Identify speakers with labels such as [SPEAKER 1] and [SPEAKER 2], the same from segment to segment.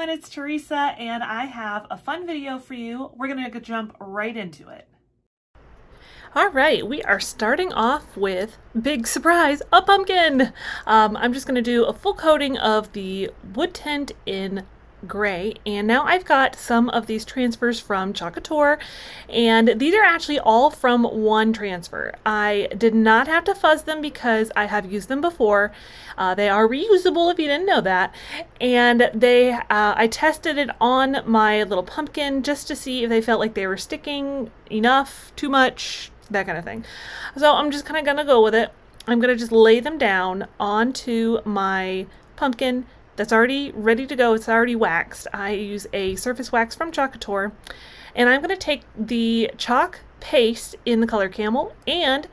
[SPEAKER 1] everyone, it's Teresa and I have a fun video for you. We're gonna jump right into it. All right, we are starting off with, big surprise, a pumpkin. I'm just gonna do a full coating of the wood tint in gray, and now I've got some of these transfers from Cottagecore, and these are actually all from one transfer. I did not have to fuzz them because I have used them before. They are reusable if you didn't know that, and I tested it on my little pumpkin just to see if they felt like they were sticking enough, too much, that kind of thing. So I'm just kind of gonna go with it. I'm gonna just lay them down onto my pumpkin that's already ready to go. It's already waxed. I use a surface wax from Cottagecore, and I'm going to take the chalk paste in the color Camel and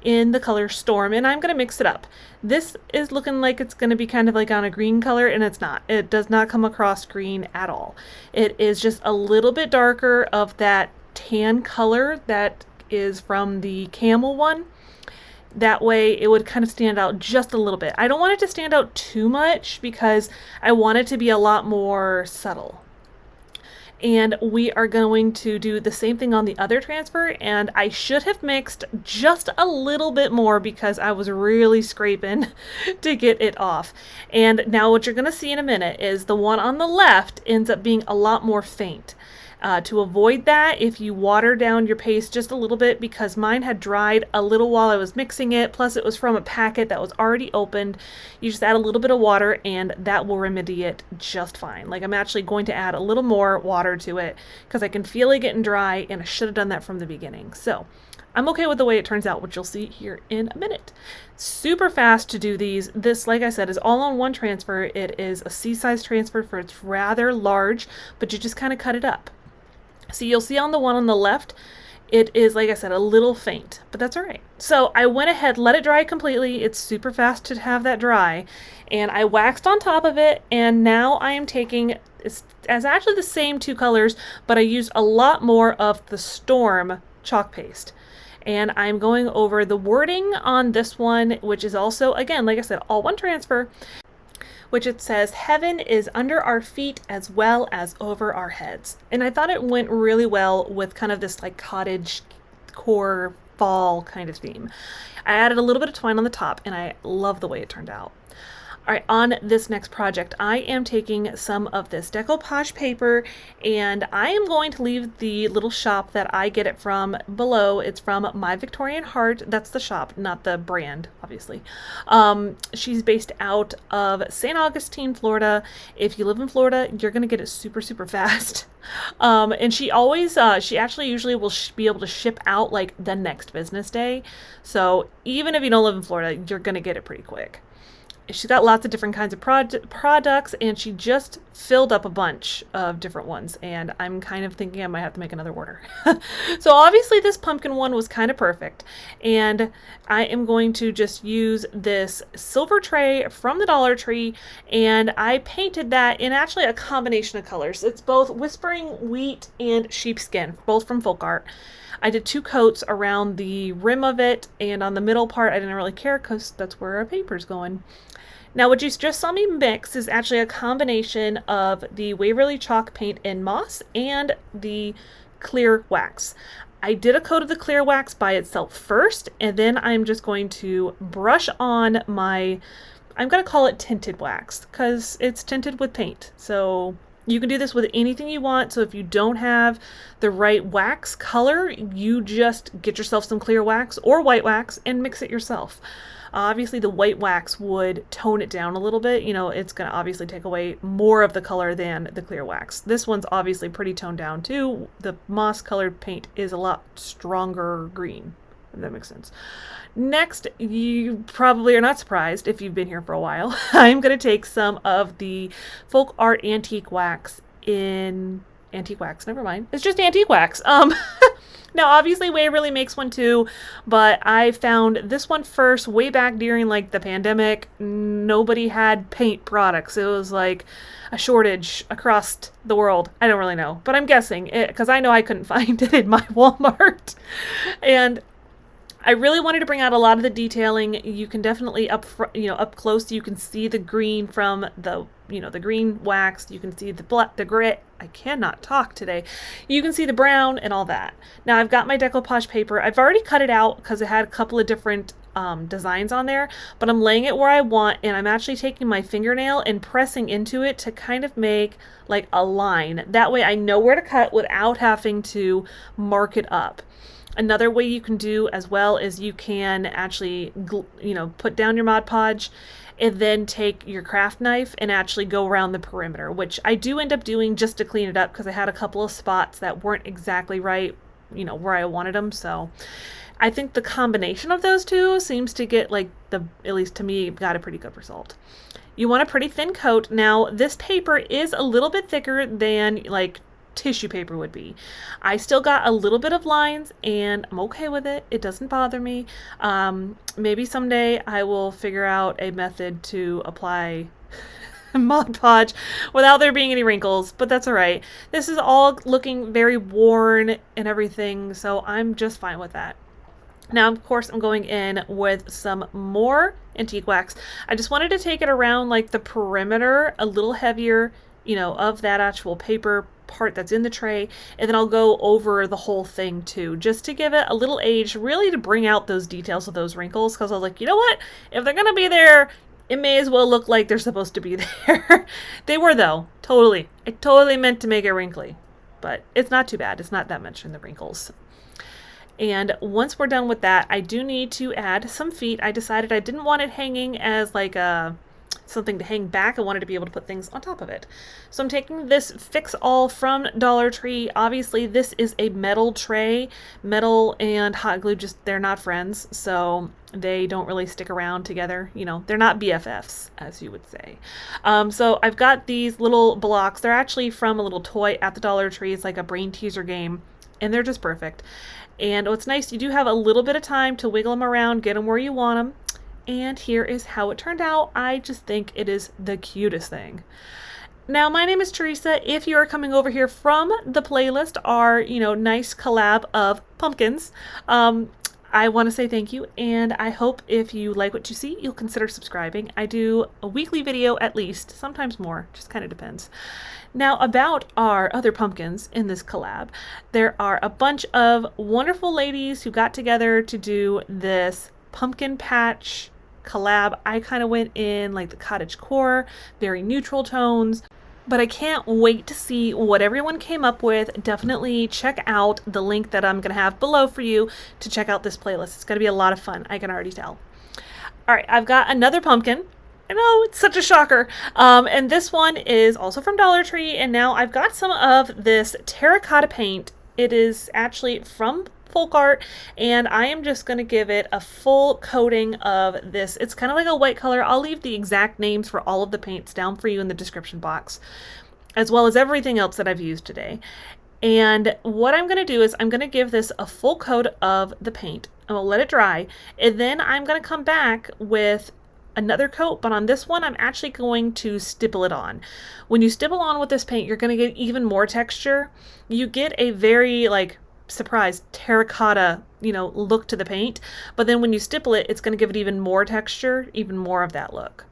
[SPEAKER 1] in the color Storm, and I'm going to mix it up. This is looking like it's going to be kind of like on a green color, and it's not. It does not come across green at all. It is just a little bit darker of that tan color that is from the Camel one. That way it would kind of stand out just a little bit. I don't want it to stand out too much because I want it to be a lot more subtle. And we are going to do the same thing on the other transfer, and I should have mixed just a little bit more because I was really scraping to get it off. And now what you're going to see in a minute is the one on the left ends up being a lot more faint. To avoid that, if you water down your paste just a little bit, because mine had dried a little while I was mixing it, plus it was from a packet that was already opened, you just add a little bit of water and that will remedy it just fine. Like, I'm actually going to add a little more water to it because I can feel it getting dry, and I should have done that from the beginning. So I'm okay with the way it turns out, which you'll see here in a minute. Super fast to do these. This, like I said, is all on one transfer. It is a C-size transfer, for it's rather large, but you just kind of cut it up. So you'll see on the one on the left, it is, like I said, a little faint, but that's all right. So I went ahead, let it dry completely. It's super fast to have that dry, and I waxed on top of it, and now I am taking, it's actually the same two colors, but I used a lot more of the Storm chalk paste. And I'm going over the wording on this one, which is also, again, like I said, all one transfer, which it says, "Heaven is under our feet as well as over our heads." And I thought it went really well with kind of this like cottage core fall kind of theme. I added a little bit of twine on the top, and I love the way it turned out. All right, on this next project, I am taking some of this decoupage paper, and I am going to leave the little shop that I get it from below. It's from My Victorian Heart. That's the shop, not the brand, obviously. She's based out of St. Augustine, Florida. If you live in Florida, you're going to get it super, super fast. And she always, she actually usually will be able to ship out like the next business day. So even if you don't live in Florida, you're going to get it pretty quick. She's got lots of different kinds of products, and she just filled up a bunch of different ones, and I'm kind of thinking I might have to make another order. So obviously this pumpkin one was kind of perfect, and I am going to just use this silver tray from the Dollar Tree, and I painted that in actually a combination of colors. It's both Whispering Wheat and Sheepskin, both from Folk Art. I did two coats around the rim of it, and on the middle part I didn't really care because that's where our paper's going. Now what you just saw me mix is actually a combination of the Waverly chalk paint in moss and the clear wax. I did a coat of the clear wax by itself first, and then I'm just going to brush on my, I'm going to call it tinted wax because it's tinted with paint. So you can do this with anything you want. So if you don't have the right wax color, you just get yourself some clear wax or white wax and mix it yourself. Obviously the white wax would tone it down a little bit. You know, it's going to obviously take away more of the color than the clear wax. This one's obviously pretty toned down too. The moss colored paint is a lot stronger green, if that makes sense. Next, you probably are not surprised if you've been here for a while. I'm going to take some of the Folk Art Antique Wax in antique wax, never mind. It's just antique wax. Now obviously Waverly makes one too, but I found this one first way back during like the pandemic. Nobody had paint products. It was like a shortage across the world. I don't really know, but I'm guessing it because I know I couldn't find it in my Walmart. And I really wanted to bring out a lot of the detailing. You can definitely up close, you can see the green from the, the green wax. You can see the black, the gray. I cannot talk today. You can see the brown and all that. Now I've got my decoupage paper. I've already cut it out because it had a couple of different designs on there, but I'm laying it where I want, and I'm actually taking my fingernail and pressing into it to kind of make like a line. That way I know where to cut without having to mark it up. Another way you can do as well is you can actually, put down your Mod Podge and then take your craft knife and actually go around the perimeter, which I do end up doing just to clean it up because I had a couple of spots that weren't exactly right, where I wanted them. So I think the combination of those two seems to get at least to me, got a pretty good result. You want a pretty thin coat. Now this paper is a little bit thicker than tissue paper would be. I still got a little bit of lines and I'm okay with it. It doesn't bother me. Maybe someday I will figure out a method to apply Mod Podge without there being any wrinkles, but that's all right. This is all looking very worn and everything, so I'm just fine with that. Now, of course, I'm going in with some more antique wax. I just wanted to take it around the perimeter a little heavier, of that actual paper part that's in the tray, and then I'll go over the whole thing too, just to give it a little age, really to bring out those details of those wrinkles, because I was like, you know what? If they're gonna be there, it may as well look like they're supposed to be there. They were though, totally. I totally meant to make it wrinkly, but it's not too bad. It's not that much in the wrinkles. And once we're done with that, I do need to add some feet. I decided I didn't want it hanging as something to hang back. I wanted to be able to put things on top of it. So I'm taking this Fix All from Dollar Tree. Obviously this is a metal tray. Metal and hot glue, they're not friends, so they don't really stick around together. They're not BFFs, as you would say. So I've got these little blocks. They're actually from a little toy at the Dollar Tree. It's like a brain teaser game, and they're just perfect. And what's nice, you do have a little bit of time to wiggle them around, get them where you want them. And here is how it turned out. I just think it is the cutest thing. Now, my name is Teresa. If you are coming over here from the playlist, our, nice collab of pumpkins, I want to say thank you, and I hope if you like what you see, you'll consider subscribing. I do a weekly video at least, sometimes more, just kind of depends. Now, about our other pumpkins in this collab, there are a bunch of wonderful ladies who got together to do this Pumpkin Patch Collab. I kind of went in the cottage core, very neutral tones, but I can't wait to see what everyone came up with. Definitely check out the link that I'm going to have below for you to check out this playlist. It's going to be a lot of fun. I can already tell. All right, I've got another pumpkin. I know, it's such a shocker. And this one is also from Dollar Tree. And now I've got some of this terracotta paint. It is actually from Fall Art, and I am just going to give it a full coating of this. It's kind of like a white color. I'll leave the exact names for all of the paints down for you in the description box, as well as everything else that I've used today. And what I'm going to do is I'm going to give this a full coat of the paint. I'm going to let it dry, and then I'm going to come back with another coat, but on this one I'm actually going to stipple it on. When you stipple on with this paint, you're going to get even more texture. You get a very surprise terracotta look to the paint, but then when you stipple it, it's going to give it even more texture, even more of that look.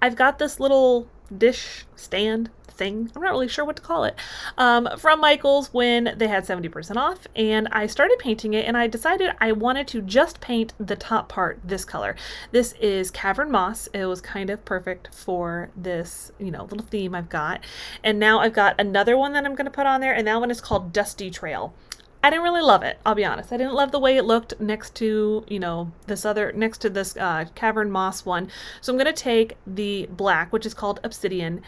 [SPEAKER 1] I've got this little dish stand thing, I'm not really sure what to call it, from Michael's when they had 70% off, and I started painting it, and I decided I wanted to just paint the top part this color. This is Cavern Moss. It was kind of perfect for this little theme I've got. And now I've got another one that I'm going to put on there, and that one is called Dusty Trail. I didn't really love it, I'll be honest. I didn't love the way it looked next to, this Cavern Moss one. So I'm going to take the black, which is called Obsidian,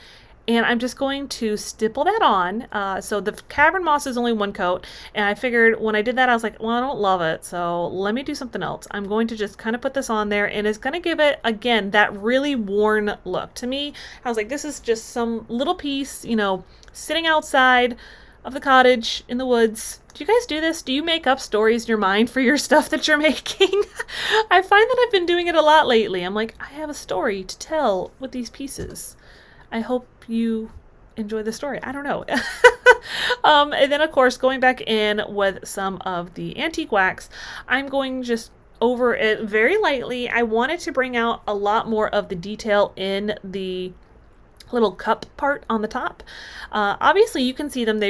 [SPEAKER 1] and I'm just going to stipple that on. So the Cavern Moss is only one coat, and I figured when I did that, I was like, well, I don't love it, so let me do something else. I'm going to just kind of put this on there, and it's going to give it, again, that really worn look. To me, I was like, this is just some little piece, sitting outside of the cottage in the woods. Do you guys do this? Do you make up stories in your mind for your stuff that you're making? I find that I've been doing it a lot lately. I'm like, I have a story to tell with these pieces. I hope you enjoy the story. I don't know. And then of course, going back in with some of the antique wax, I'm going just over it very lightly. I wanted to bring out a lot more of the detail in the little cup part on the top. Obviously you can see them, they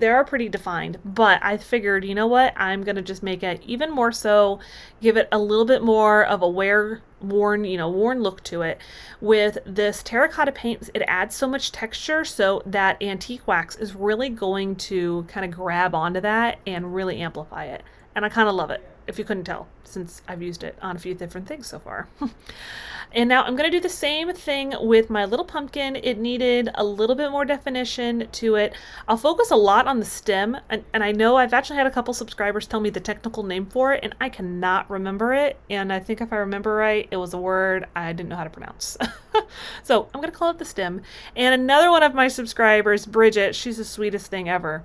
[SPEAKER 1] are pretty defined, but I figured, you know what, I'm gonna just make it even more so, give it a little bit more of a worn look to it. With this terracotta paint, it adds so much texture, so that antique wax is really going to kind of grab onto that and really amplify it. And I kind of love it, if you couldn't tell, since I've used it on a few different things so far. And now I'm going to do the same thing with my little pumpkin. It needed a little bit more definition to it. I'll focus a lot on the stem, and I know I've actually had a couple subscribers tell me the technical name for it, and I cannot remember it. And I think if I remember right, it was a word I didn't know how to pronounce. So I'm going to call it the stem. And another one of my subscribers, Bridget, she's the sweetest thing ever.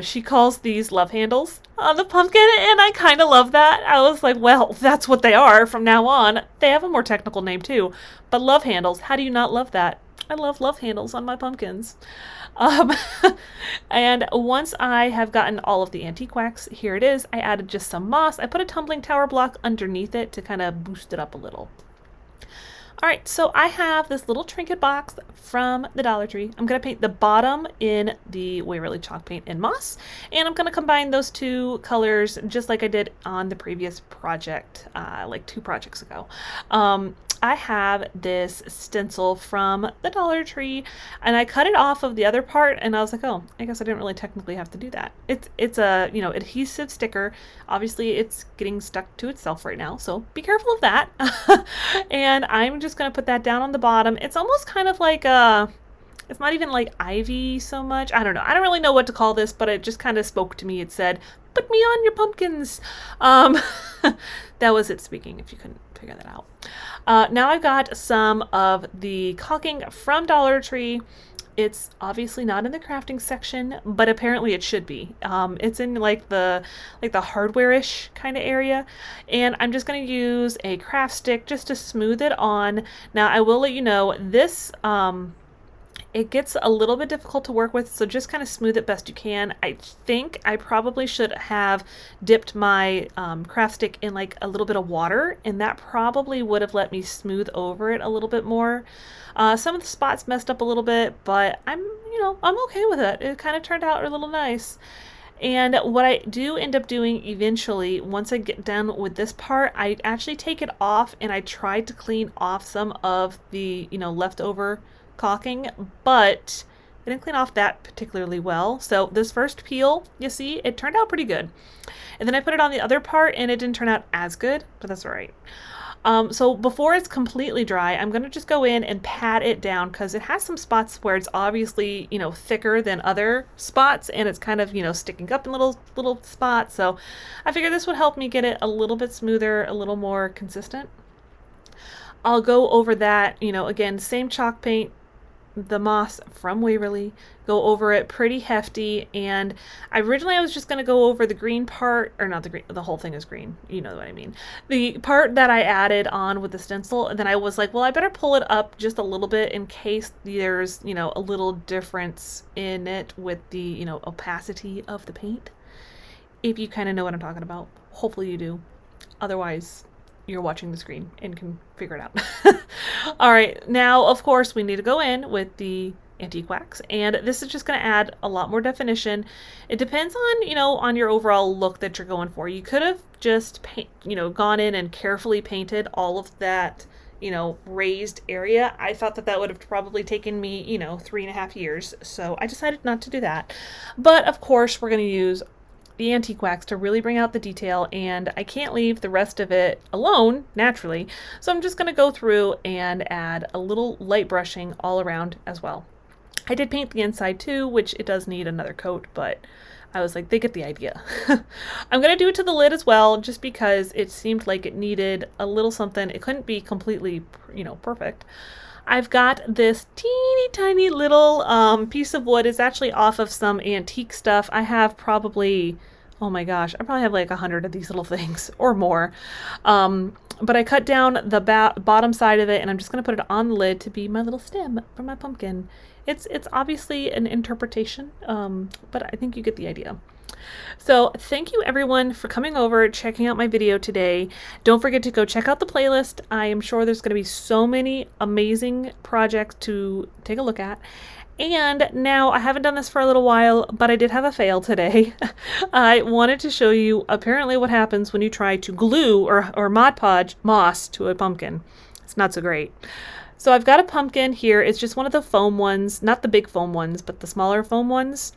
[SPEAKER 1] She calls these love handles on the pumpkin, and I kind of love that. I was like, well, that's what they are from now on. They have a more technical name too, but love handles, how do you not love that? I love handles on my pumpkins. And once I have gotten all of the antique wax, here it is, I added just some moss. I put a tumbling tower block underneath it to kind of boost it up a little. All right, so I have this little trinket box from the Dollar Tree. I'm going to paint the bottom in the Waverly chalk paint in moss, and I'm going to combine those two colors just like I did on the previous project, like 2 projects ago. I have this stencil from the Dollar Tree, and I cut it off of the other part, and I was like, oh, I guess I didn't really technically have to do that. It's a, you know, adhesive sticker. Obviously it's getting stuck to itself right now, so be careful of that. And I'm just going to put that down on the bottom. It's almost kind of like a, it's not even like ivy so much. I don't know. I don't really know what to call this, but it just kind of spoke to me. It said, put me on your pumpkins. That was it speaking, if you couldn't figure that out. Now I've got some of the caulking from Dollar Tree. It's obviously not in the crafting section, but apparently it should be. It's in like the hardware-ish kind of area, and I'm just going to use a craft stick just to smooth it on. Now I will let you know this it gets a little bit difficult to work with, so just kind of smooth it best you can. I think I probably should have dipped my craft stick in like a little bit of water, and that probably would have let me smooth over it a little bit more. Some of the spots messed up a little bit, but I'm okay with it. It kind of turned out a little nice. And what I do end up doing eventually, once I get done with this part, I actually take it off and I tried to clean off some of the, leftover caulking, but I didn't clean off that particularly well. So this first peel, you see, it turned out pretty good. And then I put it on the other part and it didn't turn out as good, but that's all right. So before it's completely dry, I'm going to just go in and pat it down because it has some spots where it's obviously, thicker than other spots, and it's kind of, sticking up in little spots. So I figured this would help me get it a little bit smoother, a little more consistent. I'll go over that, again, same chalk paint, the moss from Waverly, go over it pretty hefty. And originally I was just going to go over the green part, or not the green, the whole thing is green, you know what I mean, the part that I added on with the stencil. And then I was like, well, I better pull it up just a little bit in case there's a little difference in it with the opacity of the paint, if you kind of know what I'm talking about. Hopefully you do, otherwise you're watching the screen and can figure it out. All right, now of course we need to go in with the antique wax, and this is just going to add a lot more definition. It depends on on your overall look that you're going for. You could have just gone in and carefully painted all of that raised area. I thought that would have probably taken me 3.5 years, so I decided not to do that. But of course we're going to use the antique wax to really bring out the detail, and I can't leave the rest of it alone naturally, so I'm just going to go through and add a little light brushing all around as well. I did paint the inside too, which it does need another coat, but I was like, they get the idea. I'm going to do it to the lid as well, just because it seemed like it needed a little something. It couldn't be completely perfect. I've got this teeny tiny little piece of wood. It's actually off of some antique stuff. I have probably, Oh my gosh, I probably have like 100 of these little things or more. But I cut down the bottom side of it, and I'm just going to put it on the lid to be my little stem for my pumpkin. It's obviously an interpretation, but I think you get the idea. So thank you everyone for coming over, checking out my video today. Don't forget to go check out the playlist. I am sure there's going to be so many amazing projects to take a look at. And now, I haven't done this for a little while, but I did have a fail today. I wanted to show you apparently what happens when you try to glue or Mod Podge moss to a pumpkin. It's not so great. So I've got a pumpkin here. It's just one of the foam ones, not the big foam ones, but the smaller foam ones.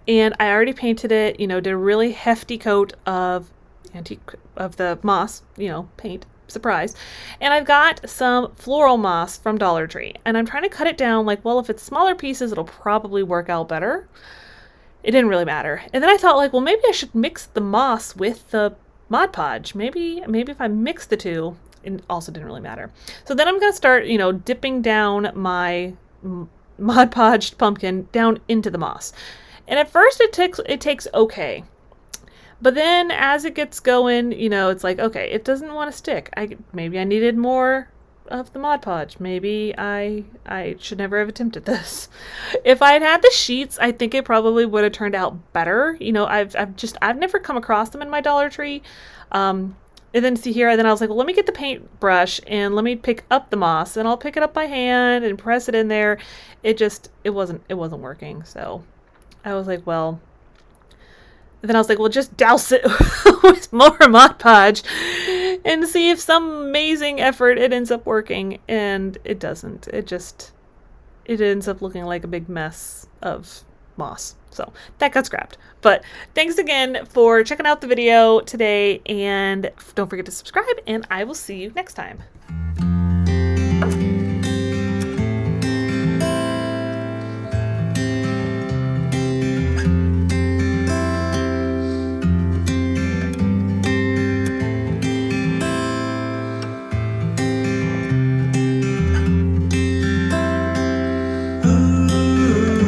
[SPEAKER 1] And I already painted it, you know, did a really hefty coat of the moss, you know, paint. Surprise. And I've got some floral moss from Dollar Tree, and I'm trying to cut it down like, well, if it's smaller pieces, it'll probably work out better. It didn't really matter. And then I thought like, well, maybe I should mix the moss with the Mod Podge. Maybe if I mix the two, it also didn't really matter. So then I'm going to start, you know, dipping down my Mod Podged pumpkin down into the moss. And at first it takes okay. But then as it gets going, you know, it's like, okay, it doesn't want to stick. Maybe I needed more of the Mod Podge. Maybe I should never have attempted this. If I had had the sheets, I think it probably would have turned out better. You know, I've never come across them in my Dollar Tree. And then see here, and then I was like, well, let me get the paintbrush and let me pick up the moss, and I'll pick it up by hand and press it in there. It wasn't working. So I was like, well. Then I was like, well, just douse it with more Mod Podge and see if some amazing effort it ends up working. And it doesn't. It ends up looking like a big mess of moss. So that got scrapped. But thanks again for checking out the video today. And don't forget to subscribe, and I will see you next time.